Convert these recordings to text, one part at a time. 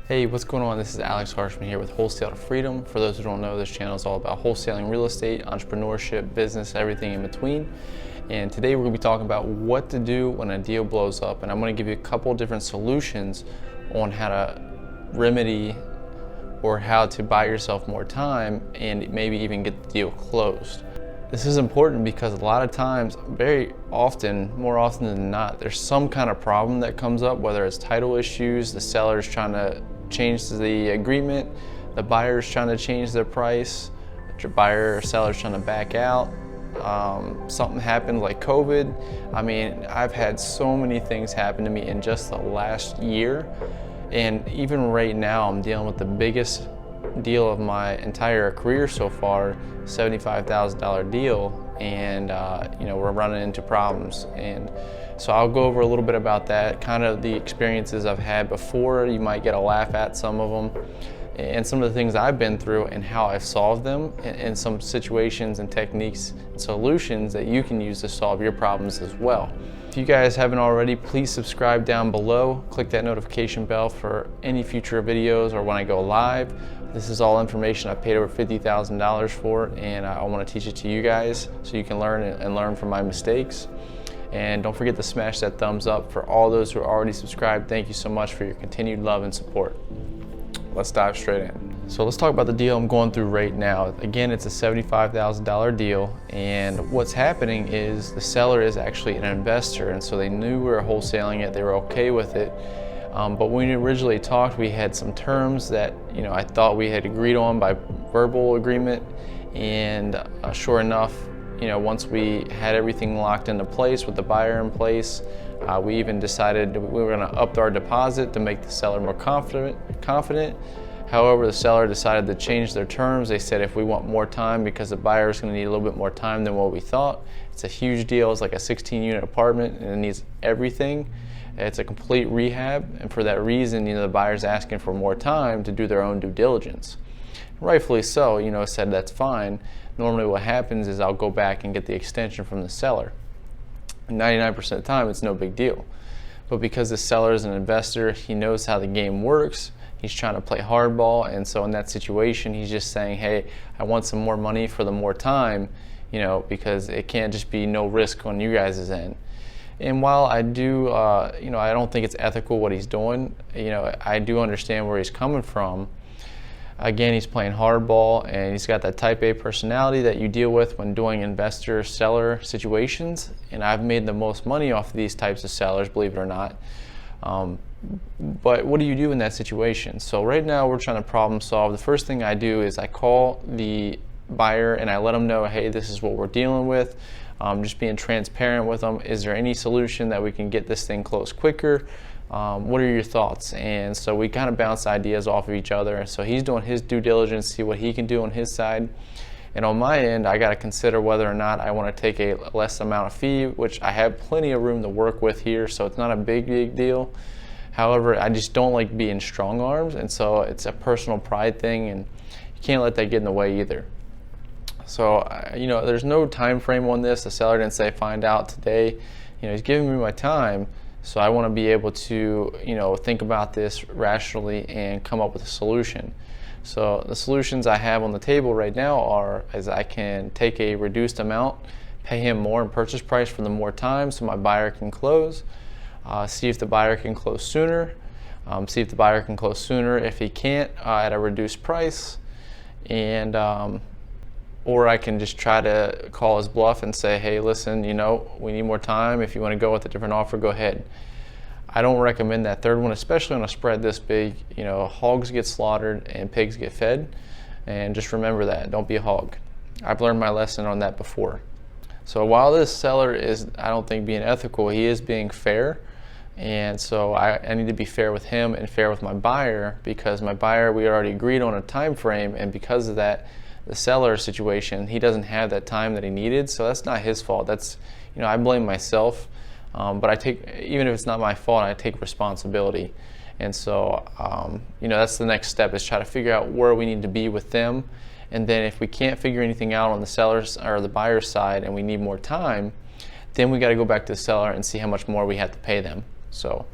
Hey, what's going on? This is Harshman here with Wholesale to Freedom. For those who don't know, this channel is all about wholesaling real estate, entrepreneurship, business, everything in between. And today we're going to be talking about what to do when a deal blows up. And I'm going to give you a couple different solutions on how to remedy or how to buy yourself more time and maybe even get the deal closed. This is important because a lot of times, very often, more often than not, there's some kind of problem that comes up, whether it's title issues, the seller's trying to change the agreement, the buyer's trying to change their price, the buyer or seller's trying to back out, something happened like COVID. I mean, I've had so many things happen to me in just the last year, and even right now I'm dealing with the biggest deal of my entire career so far, $75,000 deal, and we're running into problems. And so I'll go over a little bit about that, kind of the experiences I've had before. You might get a laugh at some of them, and some of the things I've been through and how I've solved them, and some situations and techniques and solutions that you can use to solve your problems as well. If you guys haven't already, please subscribe down below. Click that notification bell for any future videos or when I go live. This is all information I paid over $50,000 for, and I want to teach it to you guys so you can learn from my mistakes. And don't forget to smash that thumbs up. For all those who are already subscribed, thank you so much for your continued love and support. Let's dive straight in. So let's talk about the deal I'm going through right now. Again, it's a $75,000 deal, and what's happening is the seller is actually an investor, and so they knew we were wholesaling it, they were okay with it. But when we originally talked, we had some terms that I thought we had agreed on by verbal agreement, and sure enough, once we had everything locked into place with the buyer in place, we even decided we were going to up our deposit to make the seller more confident. However, the seller decided to change their terms. They said if we want more time, because the buyer is going to need a little bit more time than what we thought. It's a huge deal. It's like a 16-unit apartment, and it needs everything. It's a complete rehab, and for that reason, the buyer's asking for more time to do their own due diligence. Rightfully so, said that's fine. Normally what happens is I'll go back and get the extension from the seller. 99% of the time, it's no big deal. But because the seller is an investor, he knows how the game works. He's trying to play hardball, and so in that situation, he's just saying, hey, I want some more money for the more time, because it can't just be no risk on you guys' end. And while I do, I don't think it's ethical what he's doing, I do understand where he's coming from. Again, he's playing hardball, and he's got that type A personality that you deal with when doing investor-seller situations. And I've made the most money off of these types of sellers, believe it or not. But what do you do in that situation? So right now we're trying to problem solve. The first thing I do is I call the buyer and I let them know, hey, this is what we're dealing with. Just being transparent with them. Is there any solution that we can get this thing closed quicker? What are your thoughts? And so we kind of bounce ideas off of each other. And so he's doing his due diligence, see what he can do on his side. And on my end, I got to consider whether or not I want to take a less amount of fee, which I have plenty of room to work with here, so it's not a big deal. However, I just don't like being strong arms, and so it's a personal pride thing, and you can't let that get in the way either. So, there's no time frame on this. The seller didn't say find out today. He's giving me my time, so I want to be able to, think about this rationally and come up with a solution. So the solutions I have on the table right now is I can take a reduced amount, pay him more in purchase price for the more time so my buyer can close, see if the buyer can close sooner, if he can't, at a reduced price, and or I can just try to call his bluff and say, hey, listen, we need more time. If you want to go with a different offer, go ahead. I don't recommend that third one, especially on a spread this big. Hogs get slaughtered and pigs get fed. And just remember that. Don't be a hog. I've learned my lesson on that before. So while this seller is, I don't think, being ethical, he is being fair. And so I need to be fair with him and fair with my buyer, because my buyer, we already agreed on a time frame, and because of that, the seller situation, he doesn't have that time that he needed, so that's not his fault. That's, I blame myself, but even if it's not my fault, I take responsibility. And so, that's the next step, is try to figure out where we need to be with them. And then if we can't figure anything out on the seller's or the buyer's side and we need more time, then we got to go back to the seller and see how much more we have to pay them. So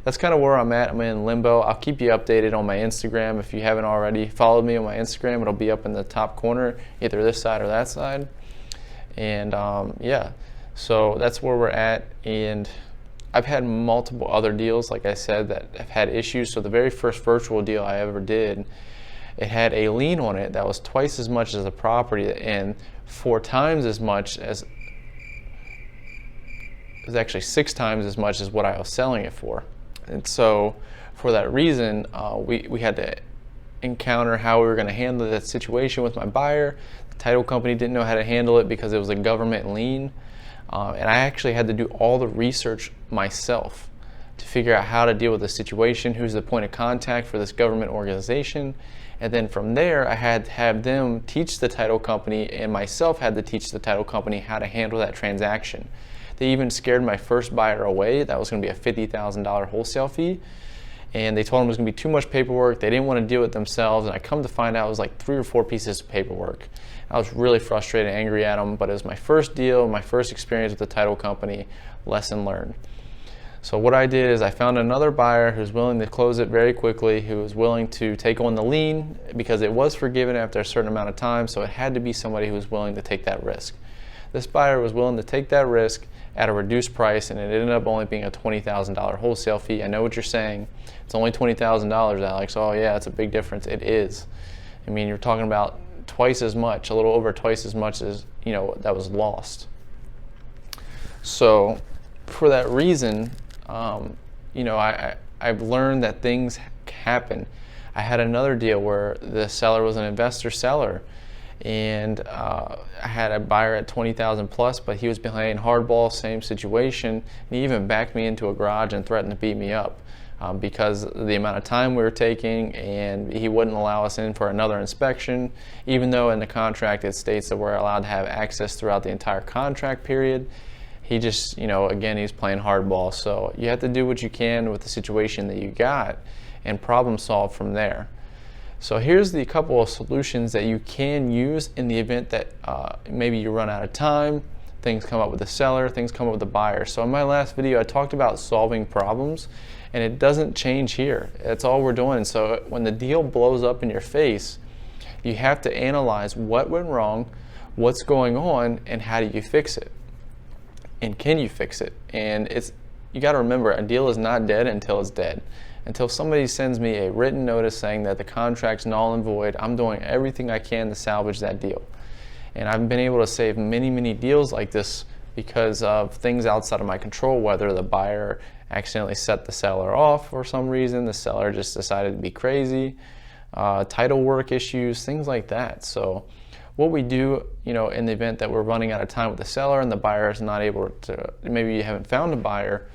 that's kind of where I'm at. I'm in limbo. I'll keep you updated on my Instagram. If you haven't already followed me on my Instagram, it'll be up in the top corner, either this side or that side. And yeah, so that's where we're at. And I've had multiple other deals, like I said, that have had issues. So the very first virtual deal I ever did, it had a lien on it that was twice as much as the property and 4 times as much as, it was actually 6 times as much as what I was selling it for. And so for that reason, we had to encounter how we were going to handle that situation with my buyer. The title company didn't know how to handle it because it was a government lien. And I actually had to do all the research myself to figure out how to deal with the situation, who's the point of contact for this government organization. And then from there, I had to have them teach the title company, and myself had to teach the title company how to handle that transaction. They even scared my first buyer away. That was going to be a $50,000 wholesale fee. And they told them it was going to be too much paperwork. They didn't want to deal with it themselves. And I come to find out it was like 3 or 4 pieces of paperwork. I was really frustrated, angry at them, but it was my first deal, my first experience with the title company, lesson learned. So what I did is I found another buyer who's willing to close it very quickly, who was willing to take on the lien because it was forgiven after a certain amount of time, so it had to be somebody who was willing to take that risk. This buyer was willing to take that risk at a reduced price, and it ended up only being a $20,000 wholesale fee. I know what you're saying. It's only $20,000, Alex. Oh yeah, it's a big difference. It is. I mean, you're talking about twice as much, a little over twice as much as, you know, that was lost. So for that reason, you know, I've learned that things happen. I had another deal where the seller was an investor seller, and I had a buyer at 20,000 plus, but he was playing hardball, same situation. And he even backed me into a garage and threatened to beat me up because of the amount of time we were taking, and he wouldn't allow us in for another inspection, even though in the contract it states that we're allowed to have access throughout the entire contract period. He just, you know, again, he's playing hardball. So you have to do what you can with the situation that you got and problem solve from there. So here's the couple of solutions that you can use in the event that maybe you run out of time, things come up with the seller, things come up with the buyer. So in my last video, I talked about solving problems, and it doesn't change here. That's all we're doing. So when the deal blows up in your face, you have to analyze what went wrong, what's going on, and how do you fix it? And can you fix it? And you got to remember, a deal is not dead until it's dead. Until somebody sends me a written notice saying that the contract's null and void, I'm doing everything I can to salvage that deal. And I've been able to save many, many deals like this because of things outside of my control, whether the buyer accidentally set the seller off for some reason, the seller just decided to be crazy, title work issues, things like that. So what we do, you know, in the event that we're running out of time with the seller and the buyer is not able to, maybe you haven't found a buyer,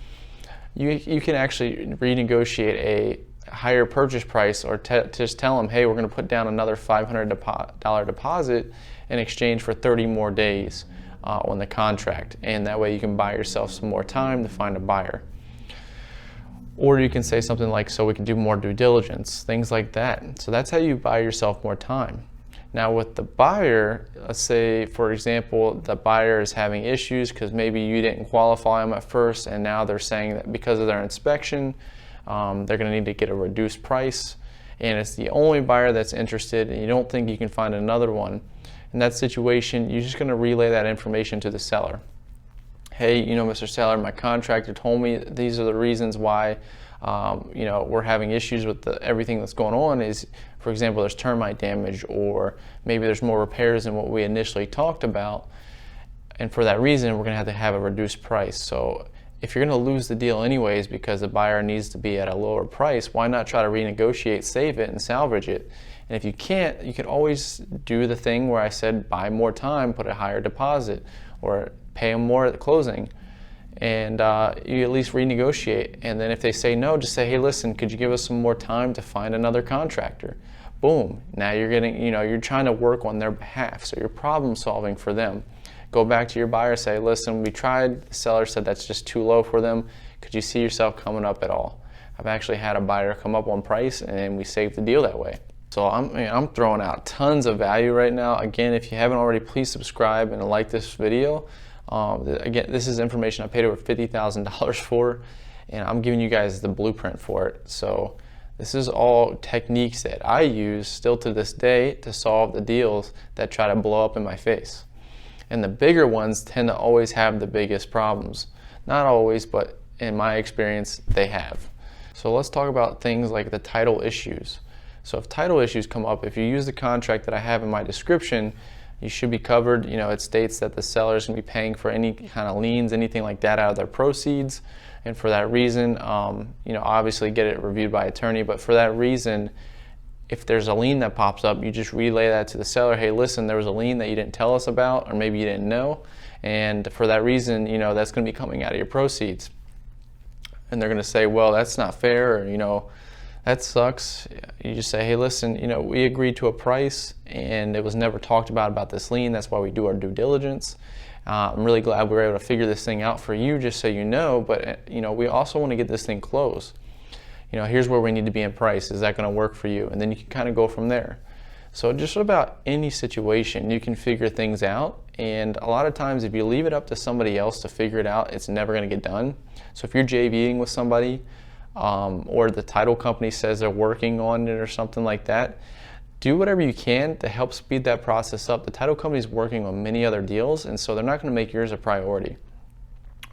you can actually renegotiate a higher purchase price, or just tell them, hey, we're going to put down another $500 deposit in exchange for 30 more days on the contract. And that way you can buy yourself some more time to find a buyer. Or you can say something like, so we can do more due diligence, things like that. So that's how you buy yourself more time. Now with the buyer, let's say, for example, the buyer is having issues because maybe you didn't qualify them at first, and now they're saying that because of their inspection, they're going to need to get a reduced price, and it's the only buyer that's interested, and you don't think you can find another one. In that situation, you're just going to relay that information to the seller. Hey, you know, Mr. Seller, my contractor told me these are the reasons why you know, we're having issues with everything that's going on is, for example, there's termite damage, or maybe there's more repairs than what we initially talked about. And for that reason, we're going to have a reduced price. So if you're going to lose the deal anyways because the buyer needs to be at a lower price, why not try to renegotiate, save it, and salvage it? And if you can't, you can always do the thing where I said buy more time, put a higher deposit, or pay them more at the closing. And you at least renegotiate. And then if they say no, just say, hey, listen, could you give us some more time to find another contractor? Boom. Now you're getting, you know, you're trying to work on their behalf. So you're problem solving for them. Go back to your buyer, say, listen, we tried. The seller said that's just too low for them. Could you see yourself coming up at all? I've actually had a buyer come up on price, and we saved the deal that way. So I'm throwing out tons of value right now. Again, if you haven't already, please subscribe and like this video. Again, this is information I paid over $50,000 for, and I'm giving you guys the blueprint for it. So this is all techniques that I use still to this day to solve the deals that try to blow up in my face. And the bigger ones tend to always have the biggest problems. Not always, but in my experience, they have. So let's talk about things like the title issues. So if title issues come up, if you use the contract that I have in my description, you should be covered. You know, it states that the seller is going to be paying for any kind of liens, anything like that out of their proceeds. And for that reason, you know, obviously get it reviewed by attorney, but for that reason, if there's a lien that pops up, you just relay that to the seller. Hey, listen, there was a lien that you didn't tell us about, or maybe you didn't know. And for that reason, you know, that's going to be coming out of your proceeds. And they're going to say, well, that's not fair, or, you know, that sucks. You just say, hey, listen, you know, we agreed to a price and it was never talked about this lien. That's why we do our due diligence. I'm really glad we were able to figure this thing out for you, just so you know, but you know, we also want to get this thing closed. You know, here's where we need to be in price. Is that going to work for you? And then you can kind of go from there. So just about any situation, you can figure things out. And a lot of times if you leave it up to somebody else to figure it out, it's never going to get done. So if you're JVing with somebody, or the title company says they're working on it or something like that, do whatever you can to help speed that process up. The title company is working on many other deals, and so they're not going to make yours a priority.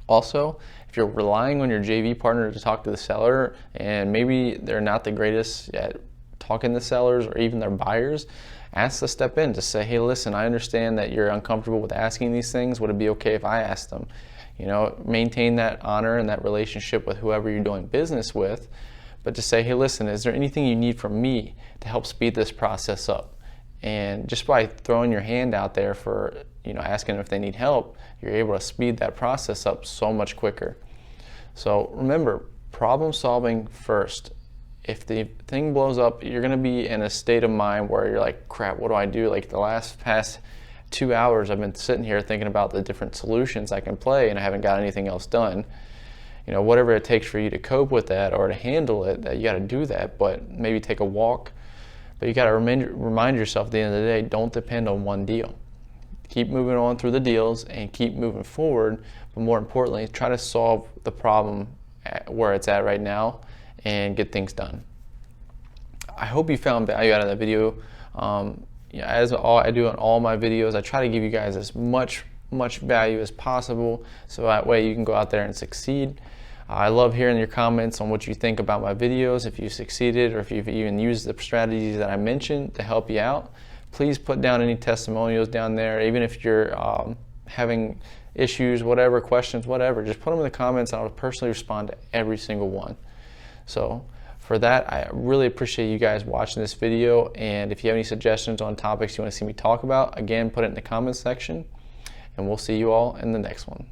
Also, if you're relying on your JV partner to talk to the seller, and maybe they're not the greatest at talking to sellers or even their buyers, ask to step in to say, hey, listen, I understand that you're uncomfortable with asking these things. Would it be okay if I asked them? You know, maintain that honor and that relationship with whoever you're doing business with, but to say, hey, listen, is there anything you need from me to help speed this process up? And just by throwing your hand out there for, you know, asking them if they need help, you're able to speed that process up so much quicker. So remember, problem solving first. If the thing blows up, you're going to be in a state of mind where you're like, crap, what do I do? Like the past 2 hours, I've been sitting here thinking about the different solutions I can play, and I haven't got anything else done. You know, whatever it takes for you to cope with that or to handle it, that you got to do that, but maybe take a walk. But you got to remind yourself at the end of the day, don't depend on one deal. Keep moving on through the deals and keep moving forward, but more importantly, try to solve the problem where it's at right now and get things done. I hope you found value out of that video. You know, as I do on all my videos, I try to give you guys as much value as possible, so that way you can go out there and succeed. I love hearing your comments on what you think about my videos, if you succeeded or if you've even used the strategies that I mentioned to help you out. Please put down any testimonials down there, even if you're having issues, whatever, questions, whatever, just put them in the comments and I'll personally respond to every single one. So for that, I really appreciate you guys watching this video, and if you have any suggestions on topics you want to see me talk about, again, put it in the comments section, and we'll see you all in the next one.